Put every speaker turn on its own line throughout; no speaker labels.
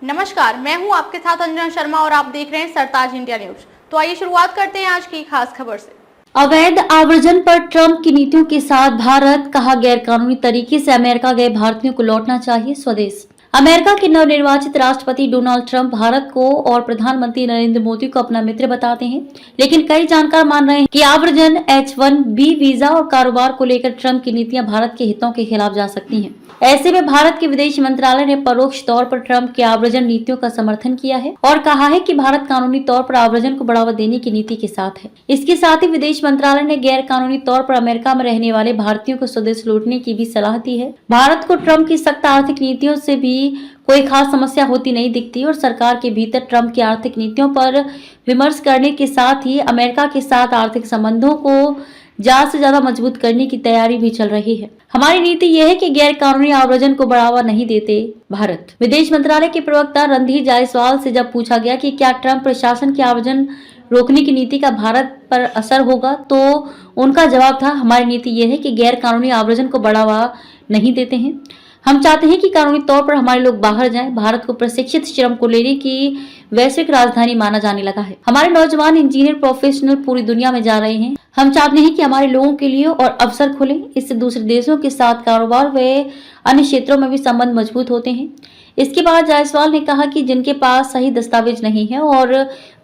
नमस्कार, मैं हूं आपके साथ अंजना शर्मा और आप देख रहे हैं सरताज इंडिया न्यूज। तो आइए शुरुआत करते हैं आज की खास खबर से।
अवैध आव्रजन पर ट्रंप की नीतियों के साथ भारत, कहा गैरकानूनी तरीके से अमेरिका गए भारतीयों को लौटना चाहिए स्वदेश। अमेरिका के नवनिर्वाचित राष्ट्रपति डोनाल्ड ट्रंप भारत को और प्रधानमंत्री नरेंद्र मोदी को अपना मित्र बताते हैं, लेकिन कई जानकार मान रहे हैं कि आव्रजन, H-1B वीजा और कारोबार को लेकर ट्रंप की नीतियां भारत के हितों के खिलाफ जा सकती हैं। ऐसे में भारत के विदेश मंत्रालय ने परोक्ष तौर पर ट्रंप की आव्रजन नीतियों का समर्थन किया है और कहा है कि भारत कानूनी तौर पर आव्रजन को बढ़ावा देने की नीति के साथ है। इसके साथ ही विदेश मंत्रालय ने गैर कानूनी तौर पर अमेरिका में रहने वाले भारतीयों को स्वदेश लौटने की भी सलाह दी है। भारत को ट्रंप की सख्त आर्थिक नीतियों से भी कोई खास समस्या होती नहीं दिखती और सरकार के भीतर ट्रंप की आर्थिक नीतियों पर विमर्श करने के साथ ही अमेरिका के साथ आर्थिक संबंधों को ज्यादा से ज्यादा मजबूत करने की तैयारी भी चल रही है। हमारी नीति यह है कि गैर कानूनी आव्रजन को बढ़ावा नहीं देते भारत। विदेश मंत्रालय के प्रवक्ता रणधीर जायसवाल से जब पूछा गया कि क्या ट्रंप प्रशासन की आव्रजन रोकने की नीति का भारत पर असर होगा, तो उनका जवाब था, हमारी नीति यह है कि गैर कानूनी आव्रजन को बढ़ावा नहीं देते हैं। हम चाहते हैं कि कानूनी तौर पर हमारे लोग बाहर जाएं। भारत को प्रशिक्षित श्रम को लेने की वैश्विक राजधानी माना जाने लगा है। हमारे नौजवान इंजीनियर प्रोफेशनल पूरी दुनिया में जा रहे हैं। हम चाहते हैं कि हमारे लोगों के लिए और अवसर खुले। इससे दूसरे देशों के साथ कारोबार व अन्य क्षेत्रों में भी संबंध मजबूत होते हैं। इसके बाद जायसवाल ने कहा कि जिनके पास सही दस्तावेज नहीं है और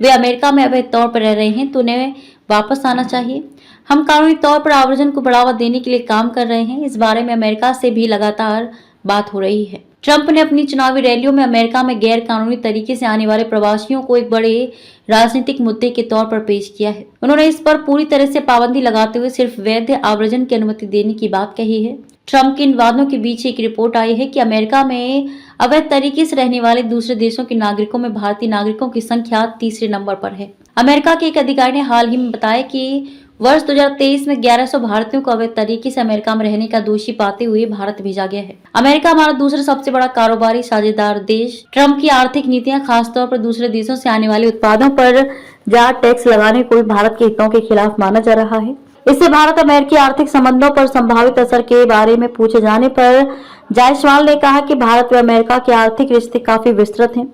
वे अमेरिका में अवैध तौर पर रह रहे हैं तो उन्हें वापस आना चाहिए। हम कानूनी तौर पर आव्रजन को बढ़ावा देने के लिए काम कर रहे हैं। इस बारे में अमेरिका से भी लगातार बात हो रही है। ट्रंप ने अपनी चुनावी रैलियों में अमेरिका में गैर कानूनी तरीके से आने वाले प्रवासियों को एक बड़े राजनीतिक मुद्दे के तौर पर पेश किया है। उन्होंने इस पर पूरी तरह से पाबंदी लगाते हुए सिर्फ वैध आव्रजन की अनुमति देने की बात कही है। ट्रंप के इन वादों के बीच एक रिपोर्ट आई है कि अमेरिका में अवैध तरीके से रहने वाले दूसरे देशों के नागरिकों में भारतीय नागरिकों की संख्या तीसरे नंबर पर है। अमेरिका के एक अधिकारी ने हाल ही में बताया कि वर्ष 2023 में 1100 भारतीयों को अवैध तरीके से अमेरिका में रहने का दोषी पाते हुए भारत भेजा गया है। अमेरिका हमारा दूसरा सबसे बड़ा कारोबारी साझेदार देश। ट्रंप की आर्थिक नीतियां खासतौर पर दूसरे देशों से आने वाले उत्पादों पर ज्यादा टैक्स लगाने को भी भारत के हितों के खिलाफ माना जा रहा है। इससे भारत अमेरिकी आर्थिक संबंधों पर संभावित असर के बारे में पूछे जाने पर जायसवाल ने कहा कि भारत व अमेरिका के आर्थिक रिश्ते काफी विस्तृत हैं।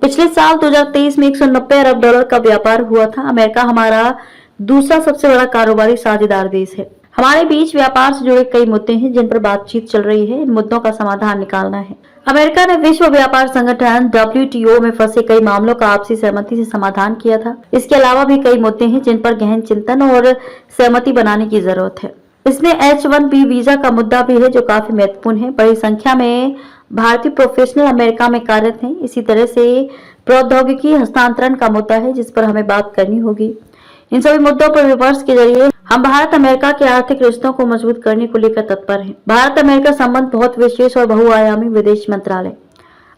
पिछले साल 2023 में 190 अरब डॉलर का व्यापार हुआ था। अमेरिका हमारा दूसरा सबसे बड़ा कारोबारी साझेदार देश है। हमारे बीच व्यापार से जुड़े कई मुद्दे हैं जिन पर बातचीत चल रही है। इन मुद्दों का समाधान निकालना है। अमेरिका ने विश्व व्यापार संगठन WTO में फंसे कई मामलों का आपसी सहमति से समाधान किया था। इसके अलावा भी कई मुद्दे हैं जिन पर गहन चिंतन और सहमति बनाने की जरूरत है। इसमें H-1B वीजा का मुद्दा भी है जो काफी महत्वपूर्ण है। बड़ी संख्या में भारतीय प्रोफेशनल अमेरिका में कार्यरत हैं। इसी तरह से प्रौद्योगिकी हस्तांतरण का मुद्दा है जिस पर हमें बात करनी होगी। इन सभी मुद्दों पर विमर्श के जरिए हम भारत अमेरिका के आर्थिक रिश्तों को मजबूत करने को लेकर तत्पर हैं। भारत अमेरिका संबंध बहुत विशेष और बहुआयामी। विदेश मंत्रालय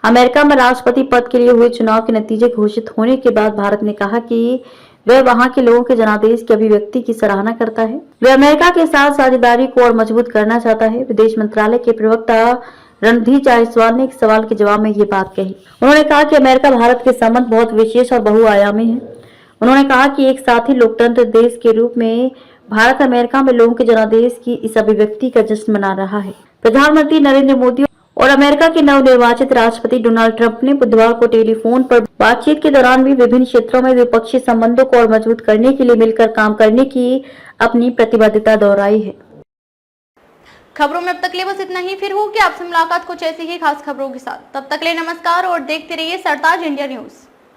अमेरिका में राष्ट्रपति पद के लिए हुए चुनाव के नतीजे घोषित होने के बाद भारत ने कहा कि वह वहां के लोगों के जनादेश की अभिव्यक्ति की सराहना करता है। वह अमेरिका के साथ साझेदारी को और मजबूत करना चाहता है। विदेश मंत्रालय के प्रवक्ता रणधीर जायसवाल ने एक सवाल के जवाब में ये बात कही। उन्होंने कहा कि अमेरिका भारत के संबंध बहुत विशेष और बहुआयामी है। उन्होंने कहा कि एक साथी लोकतंत्र देश के रूप में भारत अमेरिका में लोगों के जनादेश की इस अभिव्यक्ति का जश्न मना रहा है। प्रधानमंत्री नरेंद्र मोदी और अमेरिका के नवनिर्वाचित राष्ट्रपति डोनाल्ड ट्रंप ने बुधवार को टेलीफोन पर बातचीत के दौरान भी विभिन्न क्षेत्रों में द्विपक्षीय संबंधों को और मजबूत करने के लिए मिलकर काम करने की अपनी प्रतिबद्धता दोहराई है।
खबरों में अब तक ले बस इतना ही। फिर होगी आपसे मुलाकात कुछ ऐसी ही खास खबरों के साथ। तब तक ले नमस्कार और देखते रहिए सरताज इंडिया न्यूज।